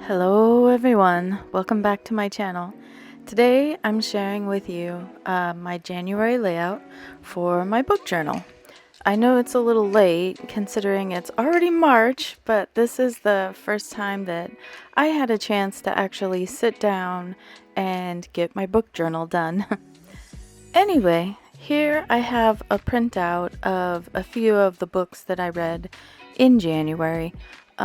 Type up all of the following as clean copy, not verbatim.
Hello everyone, welcome back to my channel. Today I'm sharing with you my January layout for my book journal. I know it's a little late considering it's already March, but this is the first time that I had a chance to actually sit down and get my book journal done. Anyway, here I have a printout of a few of the books that I read in January.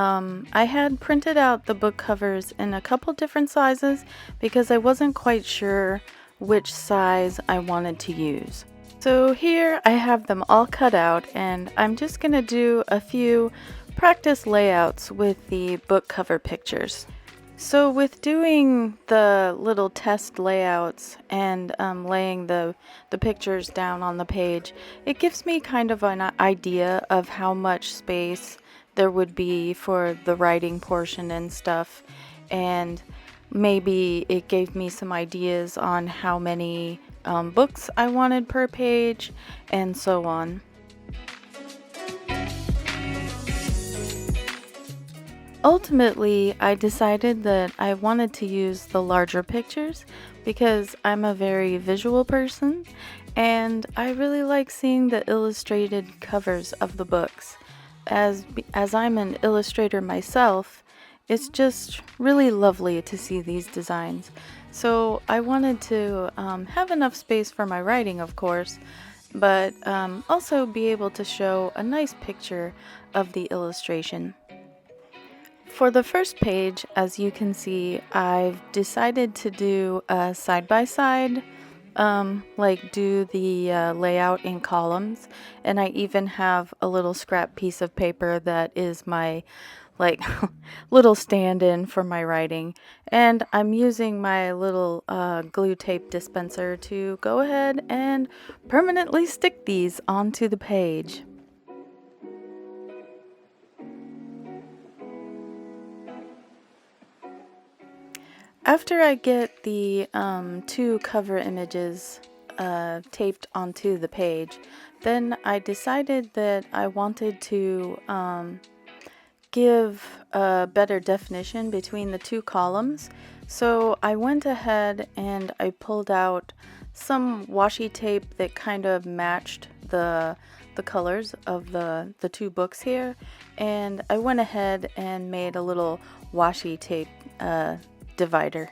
I had printed out the book covers in a couple different sizes because I wasn't quite sure which size I wanted to use. So here I have them all cut out, and I'm just going to do a few practice layouts with the book cover pictures. So with doing the little test layouts and laying the pictures down on the page, it gives me kind of an idea of how much space there would be for the writing portion and stuff, and maybe it gave me some ideas on how many books I wanted per page and so on. Ultimately, I decided that I wanted to use the larger pictures because I'm a very visual person and I really like seeing the illustrated covers of the books. As I'm an illustrator myself, it's just really lovely to see these designs. So I wanted to have enough space for my writing, of course, but also be able to show a nice picture of the illustration. For the first page, as you can see, I've decided to do a side-by-side, like do the layout in columns, and I even have a little scrap piece of paper that is my like little stand-in for my writing, and I'm using my little glue tape dispenser to go ahead and permanently stick these onto the page. After I get the two cover images taped onto the page, then I decided that I wanted to give a better definition between the two columns. So I went ahead and I pulled out some washi tape that kind of matched the colors of the two books here, and I went ahead and made a little washi tape divider.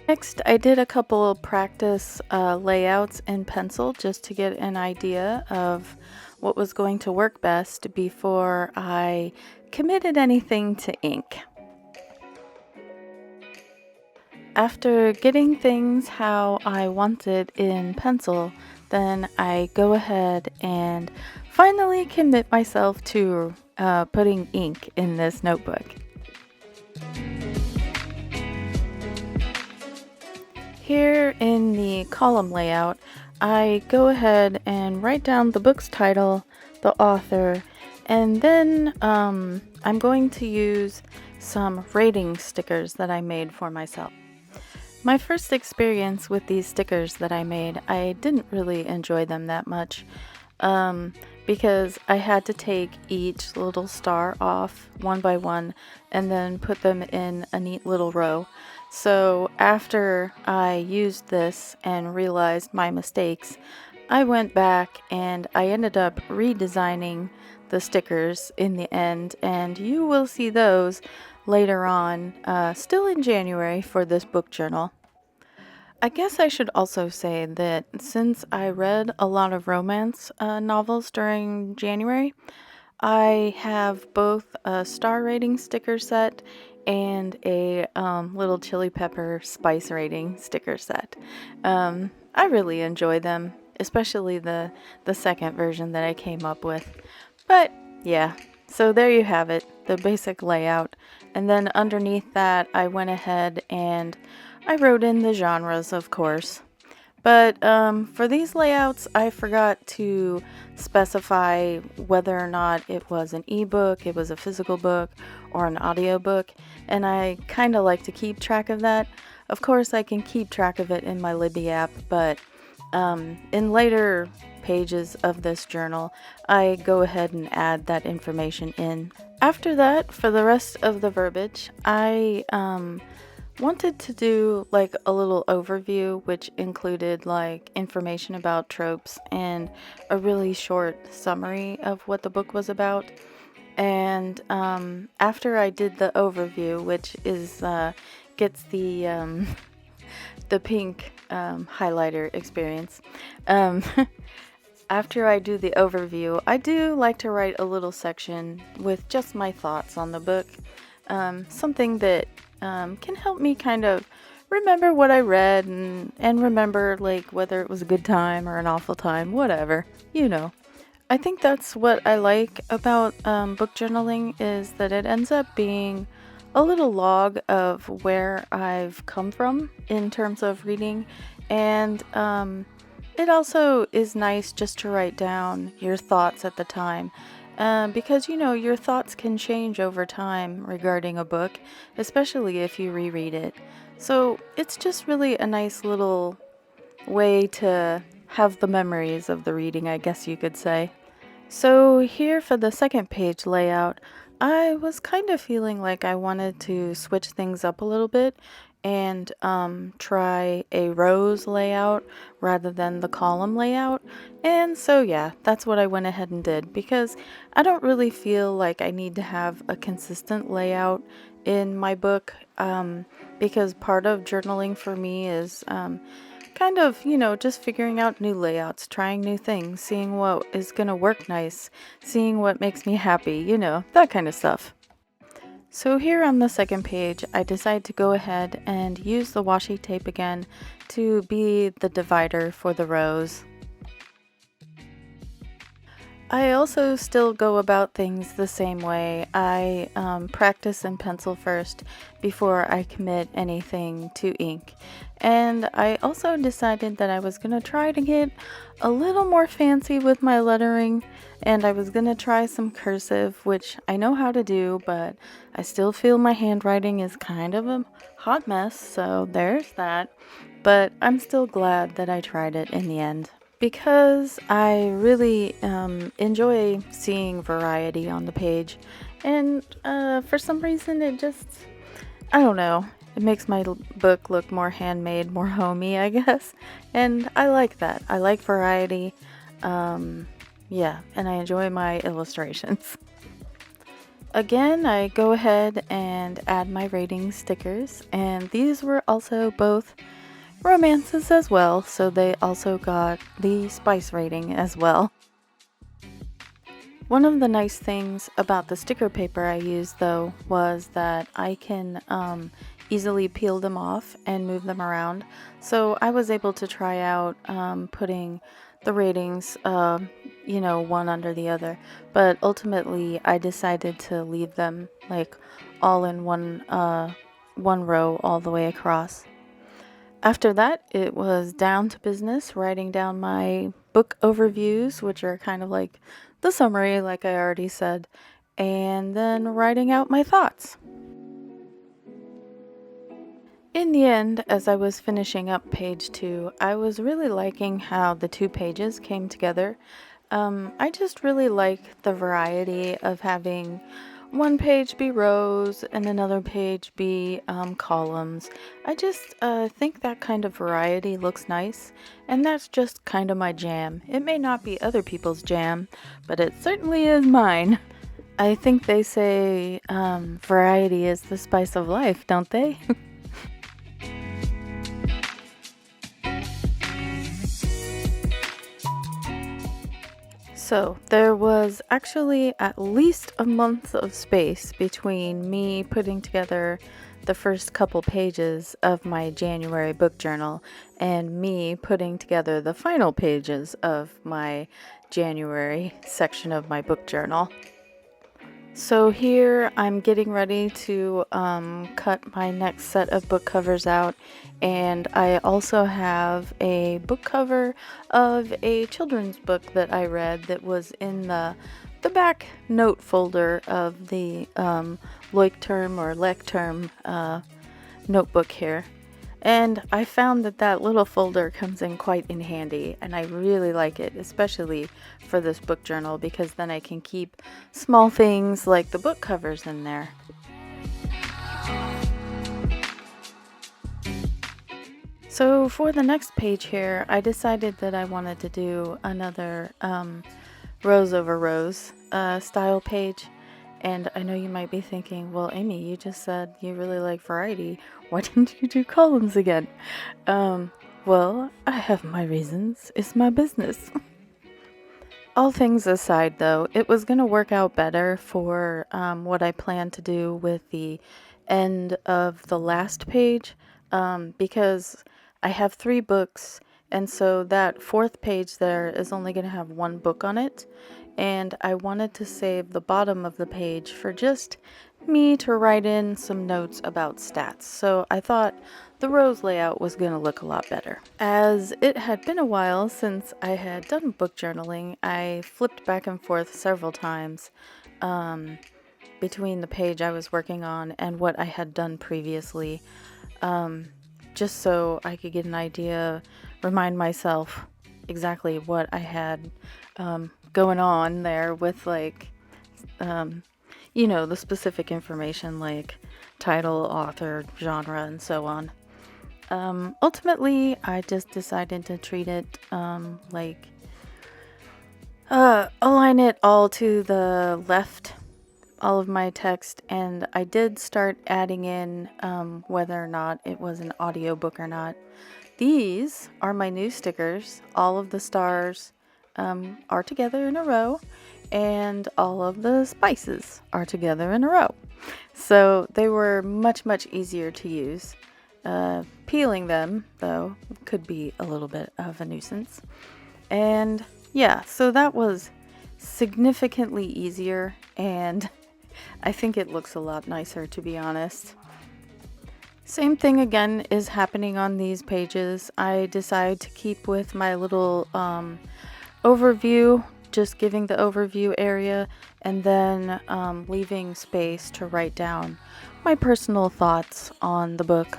Next, I did a couple practice layouts in pencil just to get an idea of what was going to work best before I committed anything to ink. After getting things how I wanted in pencil, then I go ahead and finally commit myself to putting ink in this notebook. Here in the column layout, I go ahead and write down the book's title, the author, and then I'm going to use some rating stickers that I made for myself. My first experience with these stickers that I made, I didn't really enjoy them that much because I had to take each little star off one by one and then put them in a neat little row. So after I used this and realized my mistakes, I went back and I ended up redesigning the stickers in the end, and you will see those later on, still in January for this book journal. I guess I should also say that since I read a lot of romance novels during January, I have both a star rating sticker set and a little chili pepper spice rating sticker set. I really enjoy them, especially the second version that I came up with. But yeah, so there you have it, the basic layout. And then underneath that, I went ahead and I wrote in the genres, of course. But for these layouts, I forgot to specify whether or not it was an ebook, it was a physical book, or an audiobook, and I kind of like to keep track of that. Of course, I can keep track of it in my Libby app, but in later pages of this journal, I go ahead and add that information in. After that, for the rest of the verbiage, I wanted to do like a little overview, which included like information about tropes and a really short summary of what the book was about. And after I did the overview, which is gets the pink highlighter experience. After I do the overview, I do like to write a little section with just my thoughts on the book. Something that can help me kind of remember what I read and remember like whether it was a good time or an awful time, whatever, you know. I think that's what I like about book journaling is that it ends up being a little log of where I've come from in terms of reading, and it also is nice just to write down your thoughts at the time, because you know your thoughts can change over time regarding a book, especially if you reread it. So it's just really a nice little way to have the memories of the reading, I guess you could say. So here for the second page layout, I was kind of feeling like I wanted to switch things up a little bit and try a rows layout rather than the column layout. And so yeah, that's what I went ahead and did because I don't really feel like I need to have a consistent layout in my book, because part of journaling for me is kind of, you know, just figuring out new layouts, trying new things, seeing what is going to work nice, seeing what makes me happy, you know, that kind of stuff. So here on the second page, I decide to go ahead and use the washi tape again to be the divider for the rows. I also still go about things the same way. I practice in pencil first before I commit anything to ink. And I also decided that I was going to try to get a little more fancy with my lettering, and I was going to try some cursive, which I know how to do, but I still feel my handwriting is kind of a hot mess, so there's that. But I'm still glad that I tried it in the end, because I really enjoy seeing variety on the page, and for some reason it just, I don't know, it makes my book look more handmade, more homey, I guess, and I like that. I like variety, yeah, and I enjoy my illustrations. Again, I go ahead and add my rating stickers, and these were also both romances as well, so they also got the spice rating as well. One of the nice things about the sticker paper I used though was that I can easily peel them off and move them around, so I was able to try out putting the ratings you know, one under the other, but ultimately I decided to leave them like all in one row all the way across. After that, it was down to business, writing down my book overviews, which are kind of like the summary, like I already said, and then writing out my thoughts. In the end, as I was finishing up page 2, I was really liking how the 2 pages came together. I just really like the variety of having one page be rows and another page be columns. I just think that kind of variety looks nice, and that's just kind of my jam. It may not be other people's jam, but it certainly is mine. I think they say variety is the spice of life, don't they? So there was actually at least a month of space between me putting together the first couple pages of my January book journal and me putting together the final pages of my January section of my book journal. So here I'm getting ready to cut my next set of book covers out, and I also have a book cover of a children's book that I read that was in the back note folder of the Leuchtturm or Leuchtturm notebook here. And I found that that little folder comes in quite in handy, and I really like it, especially for this book journal, because then I can keep small things like the book covers in there. So for the next page here, I decided that I wanted to do another rows over rows style page. And I know you might be thinking, well, Amy, you just said you really like variety. Why didn't you do columns again? Well, I have my reasons. It's my business. All things aside, though, it was going to work out better for what I planned to do with the end of the last page, because I have 3 books, and so that 4th page there is only going to have 1 book on it, and I wanted to save the bottom of the page for just me to write in some notes about stats. So I thought the rows layout was going to look a lot better. As it had been a while since I had done book journaling, I flipped back and forth several times between the page I was working on and what I had done previously, just so I could get an idea, remind myself exactly what I had going on there with, like, the specific information like title, author, genre, and so on. Ultimately, I just decided to treat it align it all to the left, all of my text, and I did start adding in whether or not it was an audiobook or not. These are my new stickers. All of the stars are together in a row, and all of the spices are together in a row. So they were much, much easier to use. Peeling them, though, could be a little bit of a nuisance. And yeah, so that was significantly easier, and I think it looks a lot nicer, to be honest. Same thing again is happening on these pages. I decide to keep with my little overview, just giving the overview area, and then leaving space to write down my personal thoughts on the book.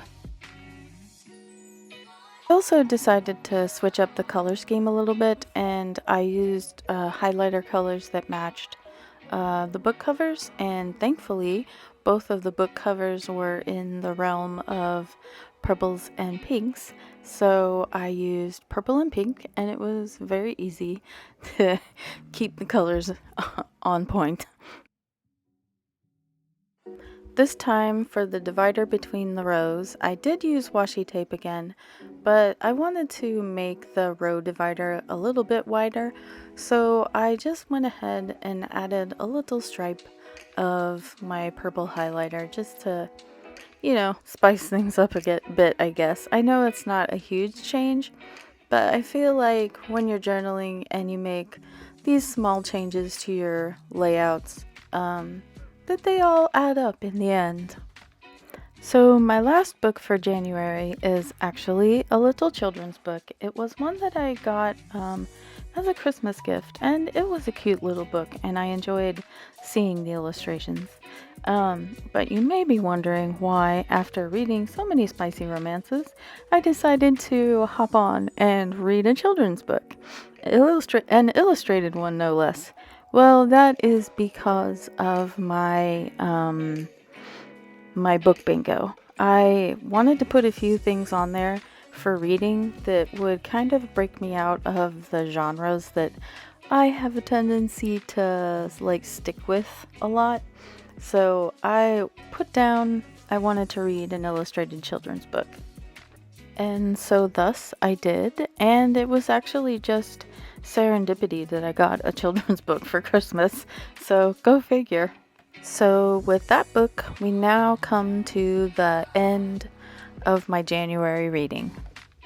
I also decided to switch up the color scheme a little bit, and I used highlighter colors that matched the book covers, and thankfully both of the book covers were in the realm of purples and pinks, so I used purple and pink, and it was very easy to keep the colors on point. This time, for the divider between the rows, I did use washi tape again, but I wanted to make the row divider a little bit wider, so I just went ahead and added a little stripe of my purple highlighter just to, spice things up a bit, I guess. I know it's not a huge change, but I feel like when you're journaling and you make these small changes to your layouts, that they all add up in the end. So my last book for January is actually a little children's book. It was one that I got as a Christmas gift, and it was a cute little book, and I enjoyed seeing the illustrations. But you may be wondering why, after reading so many spicy romances, I decided to hop on and read a children's book. An illustrated one, no less. Well, that is because of my my book bingo. I wanted to put a few things on there for reading that would kind of break me out of the genres that I have a tendency to stick with a lot. So I put down I wanted to read an illustrated children's book. And so thus I did, and it was actually just serendipity that I got a children's book for Christmas, so go figure. So with that book, we now come to the end of my January reading.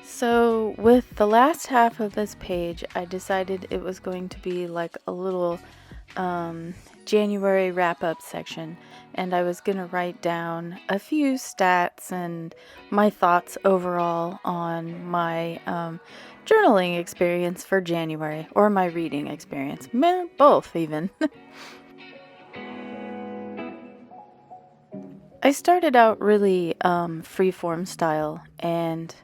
So with the last half of this page, I decided it was going to be like a little January wrap-up section, and I was going to write down a few stats and my thoughts overall on my journaling experience for January, or my reading experience, both even. I started out really freeform style, and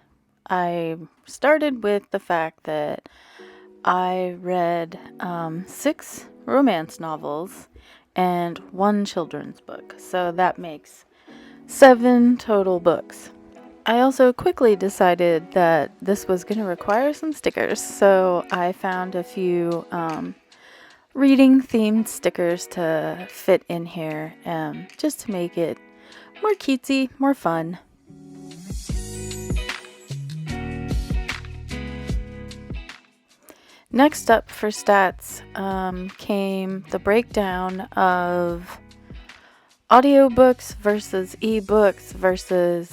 I started with the fact that I read 6 romance novels and 1 children's book, so that makes 7 total books. I also quickly decided that this was going to require some stickers, so I found a few reading themed stickers to fit in here, just to make it more cutesy, more fun. Next up for stats came the breakdown of audiobooks versus ebooks versus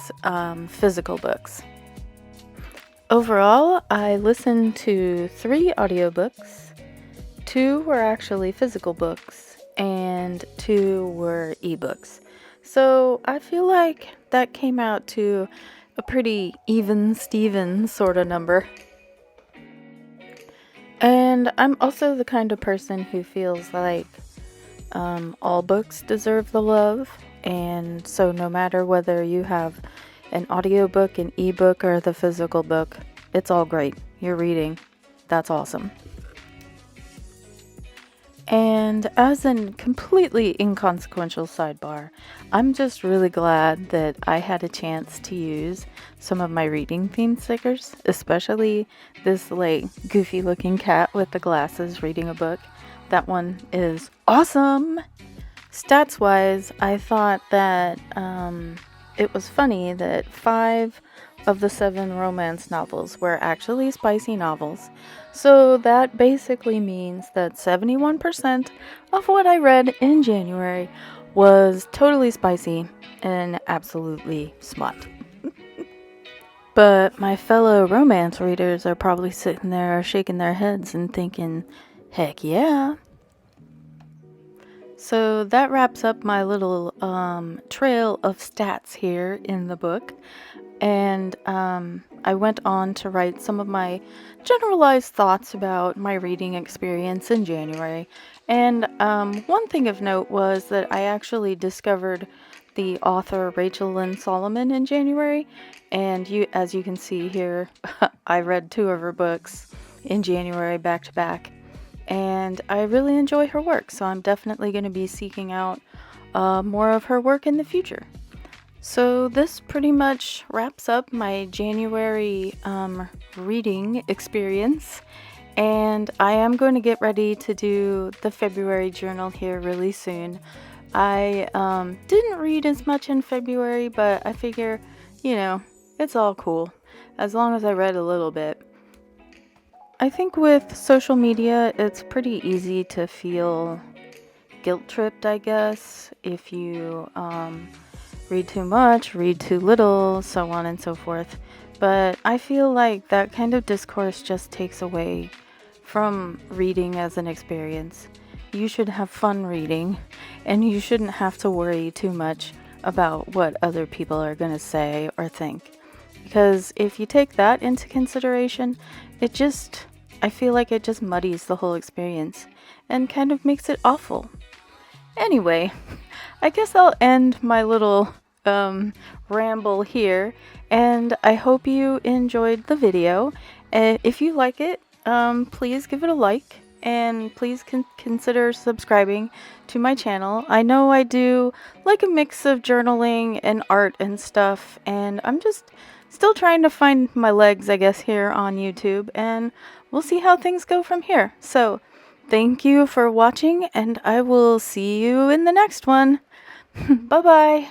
physical books. Overall, I listened to 3 audiobooks, 2 were actually physical books, and 2 were ebooks. So I feel like that came out to a pretty even Steven sort of number. And I'm also the kind of person who feels like all books deserve the love, and so no matter whether you have an audiobook, an ebook, or the physical book, it's all great. You're reading. That's awesome. And as a completely inconsequential sidebar, I'm just really glad that I had a chance to use some of my reading themed stickers, especially this goofy looking cat with the glasses reading a book. That one is awesome! Stats wise, I thought that it was funny that 5 of the 7 romance novels were actually spicy novels. So that basically means that 71% of what I read in January was totally spicy and absolutely smut. But my fellow romance readers are probably sitting there shaking their heads and thinking, heck yeah. So that wraps up my little trail of stats here in the book. And I went on to write some of my generalized thoughts about my reading experience in January. And one thing of note was that I actually discovered the author Rachel Lynn Solomon in January. And as you can see here, I read 2 of her books in January back to back. And I really enjoy her work, so I'm definitely going to be seeking out more of her work in the future. So this pretty much wraps up my January reading experience, and I am going to get ready to do the February journal here really soon. I didn't read as much in February, but I figure, it's all cool, as long as I read a little bit. I think with social media, it's pretty easy to feel guilt-tripped, I guess, if you read too much, read too little, so on and so forth. But I feel like that kind of discourse just takes away from reading as an experience. You should have fun reading, and you shouldn't have to worry too much about what other people are going to say or think. Because if you take that into consideration, I feel like it just muddies the whole experience and kind of makes it awful. Anyway, I guess I'll end my little ramble here, and I hope you enjoyed the video. If you like it, please give it a like, and please consider subscribing to my channel. I know I do like a mix of journaling and art and stuff, and I'm just still trying to find my legs, I guess, here on YouTube, and we'll see how things go from here. So thank you for watching, and I will see you in the next one. Bye-bye.